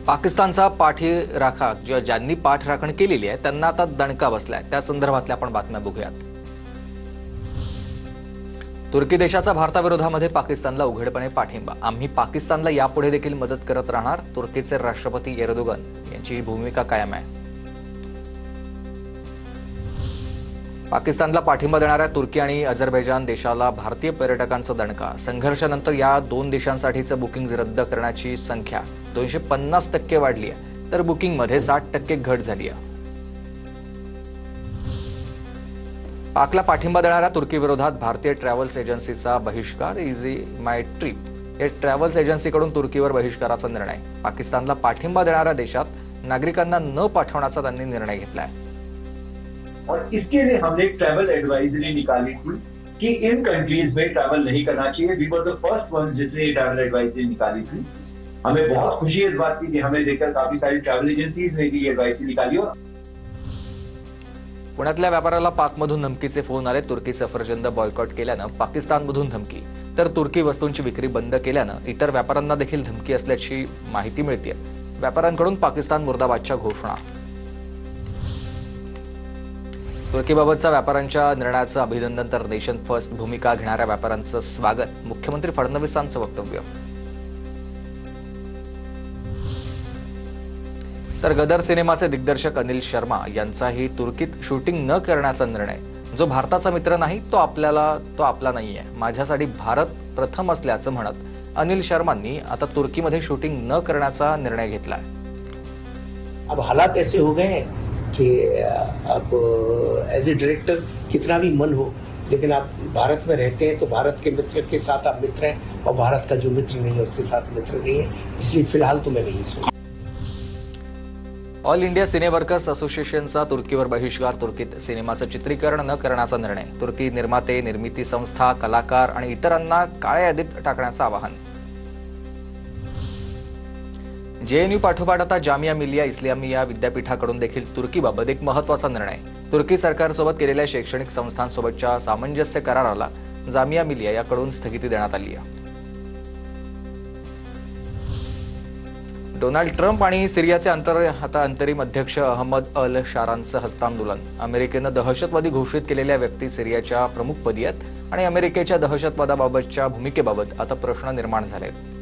पाकिस्तानचा पाठीराखा ज्यांनी पाठराखण केलेली आहे त्यांना आता दणका बसलाय। त्या संदर्भातल्या आपण बातम्या बघूयात। तुर्की देशाचा भारताविरोधामध्ये पाकिस्तानला उघडपणे पाठिंबा। आम्ही पाकिस्तानला यापुढे देखील मदत करत राहणार। तुर्कीचे राष्ट्रपती एर्दोगन यांची ही भूमिका कायम आहे। पाकिस्तानला पाठिंबा देणाऱ्या तुर्की आणि अझरबैजान देशाला भारतीय पर्यटकांचा दणका। संघर्षानंतर या दोन देशांसाठीचं बुकिंग रद्द करण्याची संख्या 250% वाढली आहे, तर बुकिंगमध्ये 60% घट झाली आहे। पाकला पाठिंबा देणाऱ्या तुर्कीविरोधात भारतीय ट्रॅव्हल्स एजन्सीचा बहिष्कार। इझी माय ट्रिप या ट्रॅव्हल्स एजन्सीकडून तुर्कीवर बहिष्काराचा निर्णय। पाकिस्तानला पाठिंबा देणाऱ्या देशात नागरिकांना न पाठवण्याचा त्यांनी निर्णय घेतला आहे। और इसके लिए हमने एक ट्रैवल एडवाइजरी निकाली थी कि इन कंट्रीज में ट्रैवल नहीं करना चाहिए। We were the first ones जिसने ये ट्रैवल एडवाइजरी निकाली थी। हमें बहुत खुशी है इस बात की कि हमें देखकर काफी सारी ट्रैवल एजेंसीज ने भी ये एडवाइजरी निकाली। और पुण्यातल्या व्यापाऱ्याला पाकमधून धमकीचे फोन आले। तुर्की सफरचंद बॉयकॉट केल्यानं पाकिस्तानमधून धमकी, तर तुर्की वस्तूंची विक्री बंद केल्यानं इतर व्यापाऱ्यांना देखील धमकी असल्याची माहिती मिळते। व्यापाऱ्यांकडून पाकिस्तान मुर्दाबादच्या घोषणा। तुर्कीबाबतच्या व्यापाऱ्यांच्या निर्णयाचं अभिनंदन, तर नेशन फर्स्ट भूमिका घेणाऱ्या व्यापाऱ्यांचं स्वागत। मुख्यमंत्री फडणवीसांचं वक्तव्य। तर गदर सिनेमाचे दिग्दर्शक अनिल शर्मा यांचाही तुर्कीत शूटिंग न करण्याचा निर्णय। जो भारताचा मित्र नाही तो आपला नाहीये। माझ्यासाठी भारत प्रथम असल्याचं म्हणत अनिल शर्मांनी आता तुर्कीमध्ये शूटिंग न करण्याचा निर्णय घेतलाय। अब हालात ऐसे हो गए हैं कि अब एज ए डायरेक्टर कितना भी मन हो, लेकिन आप भारत में रहते हैं तो भारत के मित्र के साथ आप मित्र हैं, और भारत का जो मित्र नहीं है उसके साथ मित्र नहीं है। इसलिए फिलहाल तो मैं नहीं सोच। ऑल इंडिया सिने वर्कर्स असोसिएशनचा तुर्कीवर बहिष्कार। तुर्कीत सिनेमाचं चित्रीकरण न करण्याचा निर्णय। तुर्की निर्माते, निर्मिती संस्था, कलाकार आणि इतरांना काळ्या यादीत टाकण्याचं आवाहन। जेएनयू पाठोपाठ आता जामिया मिलिया इस्लामिया विद्यापीठाकडून देखील तुर्कीबाबत एक महत्त्वाचा निर्णय। तुर्की सरकारसोबत केलेल्या शैक्षणिक संस्थांसोबतच्या सामंजस्य कराराला जामिया मिलिया याकडून स्थगिती देण्यात आली आहे। डोनाल्ड ट्रम्प आणि सिरियाचे अंतरिम अध्यक्ष अहमद अल शारांचं हस्तांदोलन। अमेरिकेनं दहशतवादी घोषित केलेल्या व्यक्ती सिरियाच्या प्रमुखपदी आहेत आणि अमेरिकेच्या दहशतवादाबाबतच्या भूमिकेबाबत आता प्रश्न निर्माण झाले आहेत।